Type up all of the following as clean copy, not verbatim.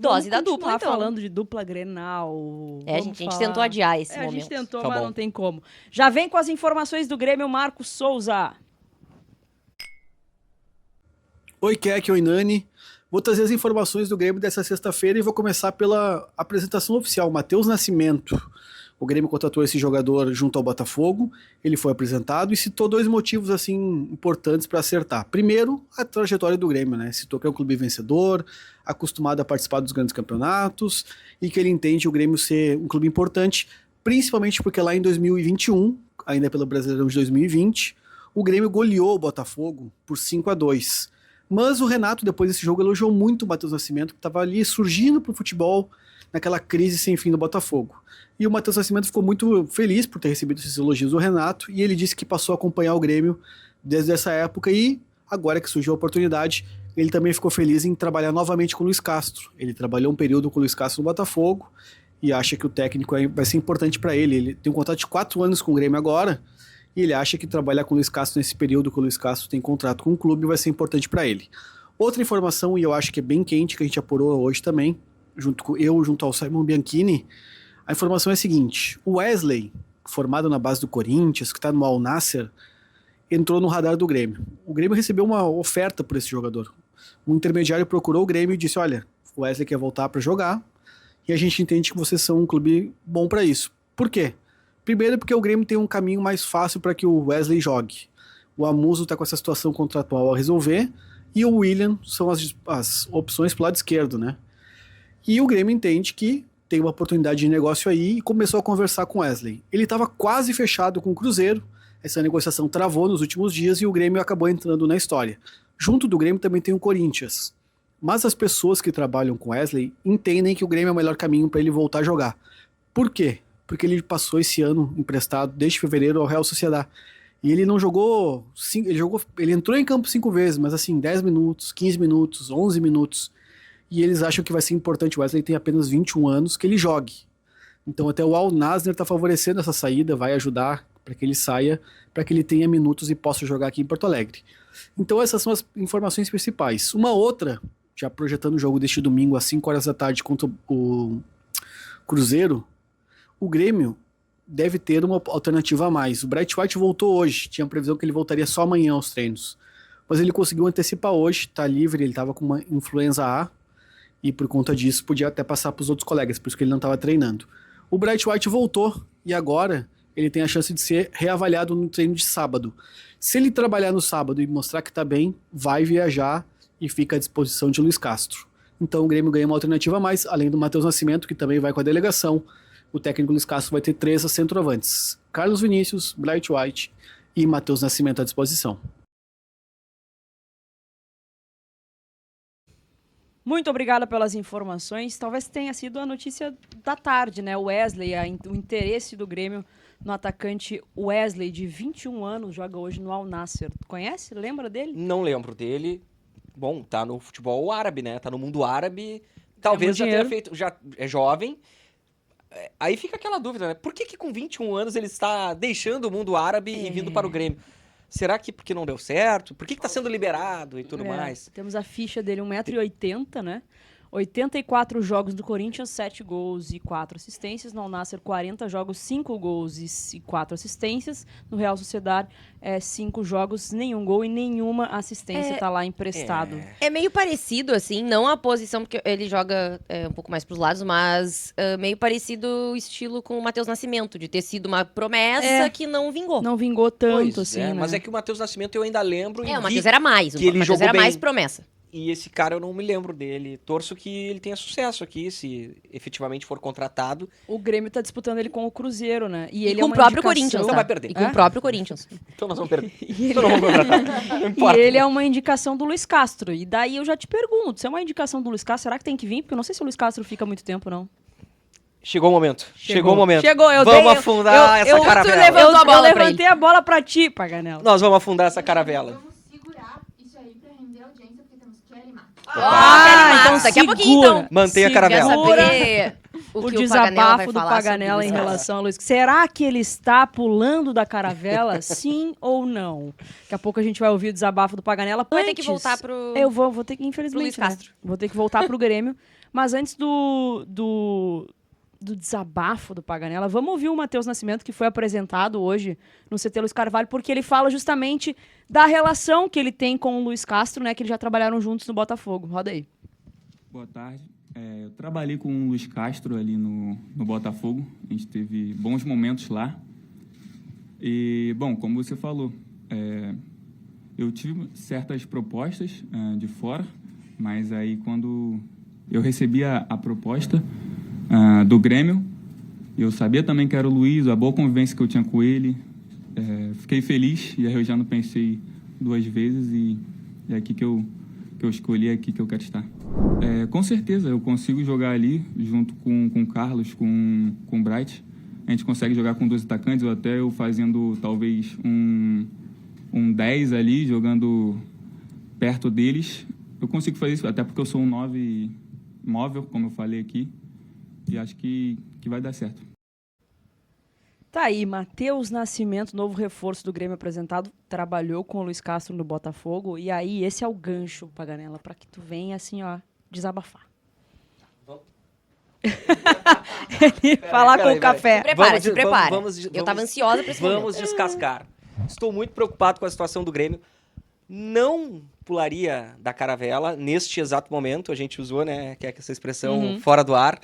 Dose da dupla, continuar então. falando de dupla Grenal. A gente tentou adiar esse A momento. gente tentou, Tá mas bom. não tem como. Já vem com as informações do Grêmio, Marcos Souza. Oi, Keck, oi, Nani. Vou trazer as informações do Grêmio dessa sexta-feira e vou começar pela apresentação oficial. Matheus Nascimento. O Grêmio contratou esse jogador junto ao Botafogo, ele foi apresentado e citou dois motivos assim importantes para acertar. Primeiro, a trajetória do Grêmio, né? Citou que é um clube vencedor, acostumado a participar dos grandes campeonatos e que ele entende o Grêmio ser um clube importante, principalmente porque lá em 2021, ainda pelo Brasileirão de 2020, o Grêmio goleou o Botafogo por 5-2. Mas o Renato, depois desse jogo, elogiou muito o Matheus Nascimento, que estava ali surgindo para o futebol naquela crise sem fim do Botafogo. E o Matheus Nascimento ficou muito feliz por ter recebido esses elogios do Renato, e ele disse que passou a acompanhar o Grêmio desde essa época, e agora que surgiu a oportunidade, ele também ficou feliz em trabalhar novamente com o Luiz Castro. Ele trabalhou um período com o Luiz Castro no Botafogo, e acha que o técnico vai ser importante para ele. Ele tem um contrato de 4 anos com o Grêmio agora, e ele acha que trabalhar com o Luiz Castro nesse período que o Luiz Castro tem contrato com o clube vai ser importante para ele. Outra informação, e eu acho que é bem quente, que a gente apurou hoje também, junto ao Simon Bianchini, a informação é a seguinte: o Wesley, formado na base do Corinthians, que está no Al Nassr, entrou no radar do Grêmio. O Grêmio recebeu uma oferta por esse jogador. Um intermediário procurou o Grêmio e disse: olha, o Wesley quer voltar para jogar e a gente entende que vocês são um clube bom para isso. Por quê? Primeiro porque o Grêmio tem um caminho mais fácil para que o Wesley jogue. O Amuso está com essa situação contratual a resolver e o William são as opções pro lado esquerdo, né? E o Grêmio entende que tem uma oportunidade de negócio aí e começou a conversar com o Wesley. Ele estava quase fechado com o Cruzeiro, essa negociação travou nos últimos dias e o Grêmio acabou entrando na história. Junto do Grêmio também tem o Corinthians. Mas as pessoas que trabalham com o Wesley entendem que o Grêmio é o melhor caminho para ele voltar a jogar. Por quê? Porque ele passou esse ano emprestado desde fevereiro ao Real Sociedad. E ele não jogou, ele entrou em campo 5 vezes, mas assim, 10 minutos, 15 minutos, 11 minutos. E eles acham que vai ser importante, o Wesley tem apenas 21 anos, que ele jogue. Então até o Al Nassr está favorecendo essa saída, vai ajudar para que ele saia, para que ele tenha minutos e possa jogar aqui em Porto Alegre. Então essas são as informações principais. Uma outra, já projetando o jogo deste domingo às 5 horas da tarde contra o Cruzeiro, o Grêmio deve ter uma alternativa a mais. O Bright White voltou hoje, tinha previsão que ele voltaria só amanhã aos treinos. Mas ele conseguiu antecipar hoje, está livre, ele estava com uma influenza A, e por conta disso podia até passar para os outros colegas, por isso que ele não estava treinando. O Bright White voltou, e agora ele tem a chance de ser reavaliado no treino de sábado. Se ele trabalhar no sábado e mostrar que está bem, vai viajar e fica à disposição de Luiz Castro. Então o Grêmio ganha uma alternativa a mais, além do Matheus Nascimento, que também vai com a delegação. O técnico Luiz Castro vai ter 3 centroavantes: Carlos Vinícius, Bright White e Matheus Nascimento à disposição. Muito obrigada pelas informações. Talvez tenha sido a notícia da tarde, né? O Wesley, o interesse do Grêmio no atacante Wesley, de 21 anos, joga hoje no Al Nassr. Conhece? Lembra dele? Não lembro dele. Bom, tá no futebol árabe, né? Tá no mundo árabe. Talvez já tenha feito... Já é jovem. Aí fica aquela dúvida, né? Por que com 21 anos ele está deixando o mundo árabe e vindo para o Grêmio? Será que porque não deu certo? Por que está sendo liberado e tudo mais? Temos a ficha dele, 1,80 m, né? 84 jogos do Corinthians, 7 gols e 4 assistências. No Al Nassr, 40 jogos, 5 gols e 4 assistências. No Real Sociedad, 5 jogos, nenhum gol e nenhuma assistência. Tá lá emprestado. É meio parecido, assim, não a posição, porque ele joga um pouco mais pros lados, mas meio parecido o estilo com o Matheus Nascimento, de ter sido uma promessa que não vingou. Não vingou tanto, assim, né? Mas é que o Matheus Nascimento eu ainda lembro. O Matheus era mais. Que ele Matheus jogou era bem. mais promessa. E esse cara eu não me lembro dele. Torço que ele tenha sucesso aqui, se efetivamente for contratado. O Grêmio tá disputando ele com o Cruzeiro, né? E ele com é o uma próprio indicação... Corinthians, Então vai perder. E com o próprio Corinthians. Então nós vamos perder. Então não vamos contratar. Não importa. E ele é uma indicação do Luiz Castro. E daí eu já te pergunto, se é uma indicação do Luiz Castro, será que tem que vir? Porque eu não sei se o Luiz Castro fica muito tempo, não. Chegou o momento. Chegou o momento. Chegou, Vamos afundar essa caravela. Eu levantei a bola pra ti, Paganella. Nós vamos afundar essa caravela. Então daqui a pouquinho, então. Mantenha a caravela. O desabafo do Paganella em relação a Luiz. Será que ele está pulando da caravela? Sim ou não? Daqui a pouco a gente vai ouvir o desabafo do Paganella. Vai ter que voltar pro... Eu vou ter que, infelizmente, Luiz Castro. Vou ter que voltar pro Grêmio. Mas antes do desabafo do Paganella, vamos ouvir o Matheus Nascimento, que foi apresentado hoje no CT Luiz Carvalho, porque ele fala justamente da relação que ele tem com o Luiz Castro, né, que eles já trabalharam juntos no Botafogo. Roda aí. Boa tarde. Eu trabalhei com o Luiz Castro ali no Botafogo. A gente teve bons momentos lá. E, bom, como você falou, eu tive certas propostas de fora, mas aí quando eu recebi a proposta do Grêmio, eu sabia também que era o Luiz, a boa convivência que eu tinha com ele, fiquei feliz, e aí eu já não pensei duas vezes, e é aqui que eu escolhi, é aqui que eu quero estar. Com certeza, eu consigo jogar ali, junto com o Carlos, com o Bright. A gente consegue jogar com 2 atacantes, ou até eu fazendo talvez um 10 ali, jogando perto deles. Eu consigo fazer isso, até porque eu sou um 9 móvel, como eu falei aqui, e acho que vai dar certo. Tá aí, Matheus Nascimento, novo reforço do Grêmio apresentado, trabalhou com o Luiz Castro no Botafogo, e aí esse é o gancho, Paganella, para que tu venha assim, ó, desabafar. Ele falar com o café. Se prepara. Eu tava ansiosa pra esse momento. Vamos descascar. Estou muito preocupado com a situação do Grêmio. Não pularia da caravela neste exato momento. A gente usou, né, que é essa expressão fora do ar.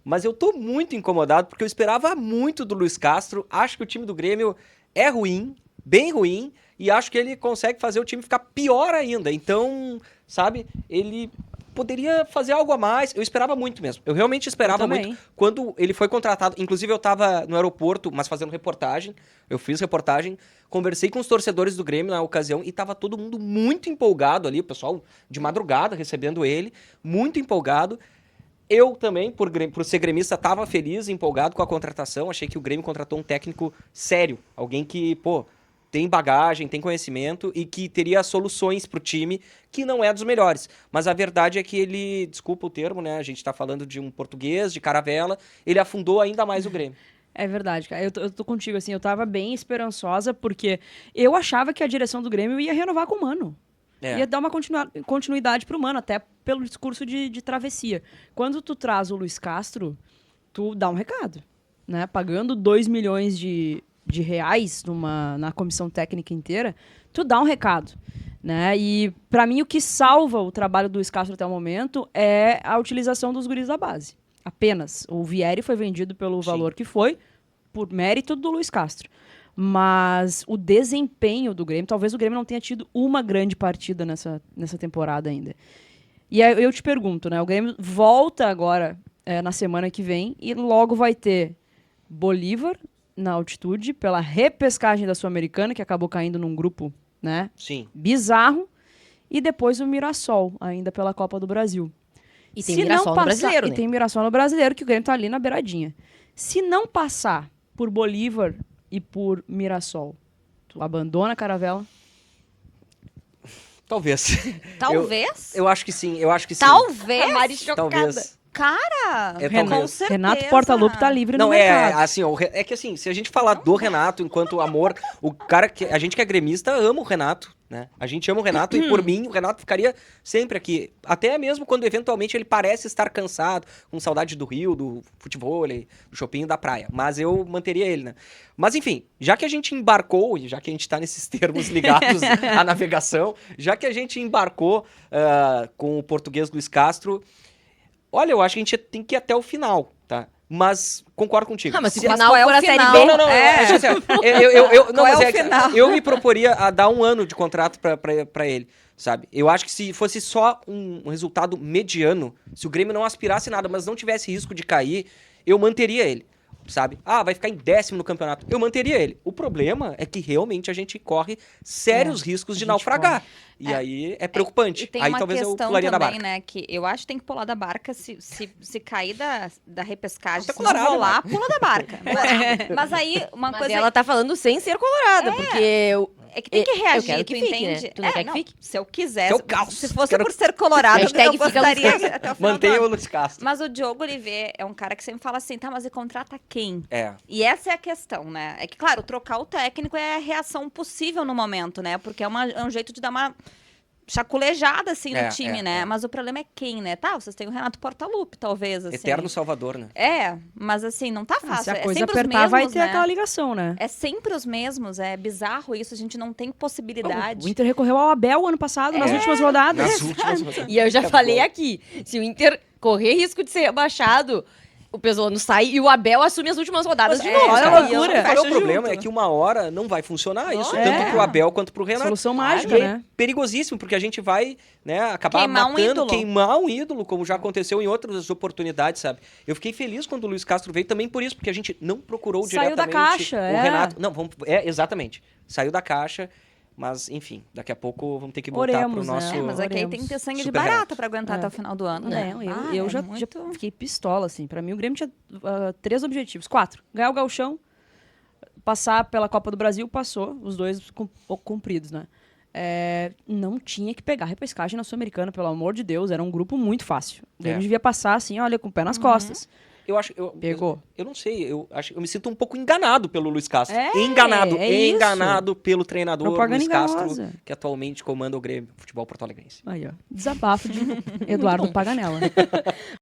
Mas eu tô muito incomodado porque eu esperava muito do Luiz Castro. Acho que o time do Grêmio é ruim, bem ruim, e acho que ele consegue fazer o time ficar pior ainda. Então, sabe, ele poderia fazer algo a mais. Eu esperava muito mesmo. Eu realmente esperava muito. Quando ele foi contratado, inclusive eu tava no aeroporto, mas fazendo reportagem. Eu fiz reportagem, conversei com os torcedores do Grêmio na ocasião e tava todo mundo muito empolgado ali, o pessoal de madrugada recebendo ele, muito empolgado. Eu também, por ser gremista, estava feliz e empolgado com a contratação. Achei que o Grêmio contratou um técnico sério. Alguém que, tem bagagem, tem conhecimento e que teria soluções para o time, que não é dos melhores. Mas a verdade é que ele, desculpa o termo, né? A gente está falando de um português, de caravela, ele afundou ainda mais o Grêmio. É verdade, cara. Eu tô contigo, assim, eu tava bem esperançosa, porque eu achava que a direção do Grêmio ia renovar com o Mano. Ia dar uma continuidade pro Mano, até pelo discurso de travessia. Quando tu traz o Luiz Castro, tu dá um recado, né? Pagando 2 milhões de reais na comissão técnica inteira, tu dá um recado, né? E pra mim o que salva o trabalho do Luiz Castro até o momento é a utilização dos guris da base. Apenas. O Vieri foi vendido pelo valor que foi, por mérito do Luiz Castro. Mas o desempenho do Grêmio, talvez o Grêmio não tenha tido uma grande partida nessa temporada ainda. E aí eu te pergunto, né? O Grêmio volta agora na semana que vem e logo vai ter Bolívar na altitude pela repescagem da Sul-Americana, que acabou caindo num grupo, né? Sim. Bizarro. E depois o Mirassol, ainda pela Copa do Brasil. E tem Mirassol no Brasileiro, né? E tem Mirassol no Brasileiro, que o Grêmio tá ali na beiradinha. Se não passar por Bolívar e por Mirassol, tu abandona a caravela? Talvez. Talvez? Eu acho que sim, Talvez? A Mari chocada. Talvez. Cara, Com certeza. Renato Portaluppi tá livre no Não, mercado. assim, é que assim, se a gente falar do Renato enquanto amor, o cara que a gente que é gremista ama o Renato, né? A gente ama o Renato e por mim o Renato ficaria sempre aqui, até mesmo quando eventualmente ele parece estar cansado, com saudade do Rio, do futebol, do shopping, da praia, mas eu manteria ele, né? Mas enfim, já que a gente embarcou, e já que a gente tá nesses termos ligados à navegação, já que a gente embarcou com o português Luiz Castro, olha, eu acho que a gente tem que ir até o final, tá? Mas concordo contigo. Mas se o Mas final qual é for o a Série final? B... Não, final? Eu me proporia a dar 1 ano de contrato pra ele, sabe? Eu acho que se fosse só um resultado mediano, se o Grêmio não aspirasse nada, mas não tivesse risco de cair, eu manteria ele, sabe? Vai ficar em 10º no campeonato. Eu manteria ele. O problema é que realmente a gente corre sérios riscos de naufragar. E aí é preocupante. E tem aí uma talvez eu questão pularia da também, barca. né? Que eu acho que tem que pular da barca se cair da repescagem. Tá Se não colorado, rolar, pula da barca. Mas aí, uma Mas coisa... ela tá falando sem ser colorada, porque... É que tem que reagir, eu quero que tu fique, entende? né? Tu não quer que fique? Se eu quisesse, Que é o caos. se fosse Quero- por ser colorado, Hashtag eu fica gostaria Luiz até o final do Mantenha ano. o Luiz Castro. Mas o Diogo Oliveira é um cara que sempre fala assim, tá, mas e contrata quem? É. E essa é a questão, né? É que, claro, trocar o técnico é a reação possível no momento, né? Porque é um jeito de dar uma chaculejada, assim, É, no time, né? Mas o problema é quem, né? Tá, vocês têm o Renato Portaluppi, talvez, assim. Eterno Salvador, né? Mas assim, não tá fácil. Se a É coisa sempre os apertar, vai mesmos, ter né? aquela ligação, né? É sempre os mesmos, é bizarro isso, a gente não tem possibilidade. O Inter recorreu ao Abel ano passado, nas últimas rodadas. Nas últimas rodadas. E eu já É falei bom. aqui, se o Inter correr risco de ser rebaixado, o Pesolano sai e o Abel assume as últimas rodadas de novo. olha a cara. loucura. E eu- Qual é o Fecha problema? junto. É que uma hora não vai funcionar isso, É. tanto pro Abel quanto pro Renato. Solução mágica, E é né? perigosíssimo, porque a gente vai, né, acabar Queimar um matando, ídolo. queimar um ídolo, como já aconteceu em outras oportunidades, sabe? Eu fiquei feliz quando o Luiz Castro veio também por isso, porque a gente não procurou Saiu da diretamente caixa, o é. Renato. Não, exatamente. Saiu da caixa, mas enfim, daqui a pouco vamos ter que voltar Oremos, pro né? nosso... Mas é que aí Oremos. tem que ter sangue de Super barata Renato. pra aguentar até o final do ano, né? Não, Ah, eu é já muito... fiquei pistola, assim. Pra mim, o Grêmio tinha 3 objetivos. 4. Ganhar o Gauchão, passar pela Copa do Brasil, passou. Os 2 cumpridos, né? Não tinha que pegar repescagem na Sul-Americana, pelo amor de Deus. Era um grupo muito fácil. O Grêmio devia passar, assim, olha, com o pé nas costas. Eu acho, Pegou. Eu não sei, eu me sinto um pouco enganado pelo Luiz Castro. É isso. Enganado pelo treinador Propaganda Luiz Castro, enganosa. que atualmente comanda o Grêmio Futebol Porto Alegrense. Aí, ó. Desabafo de Eduardo Paganella.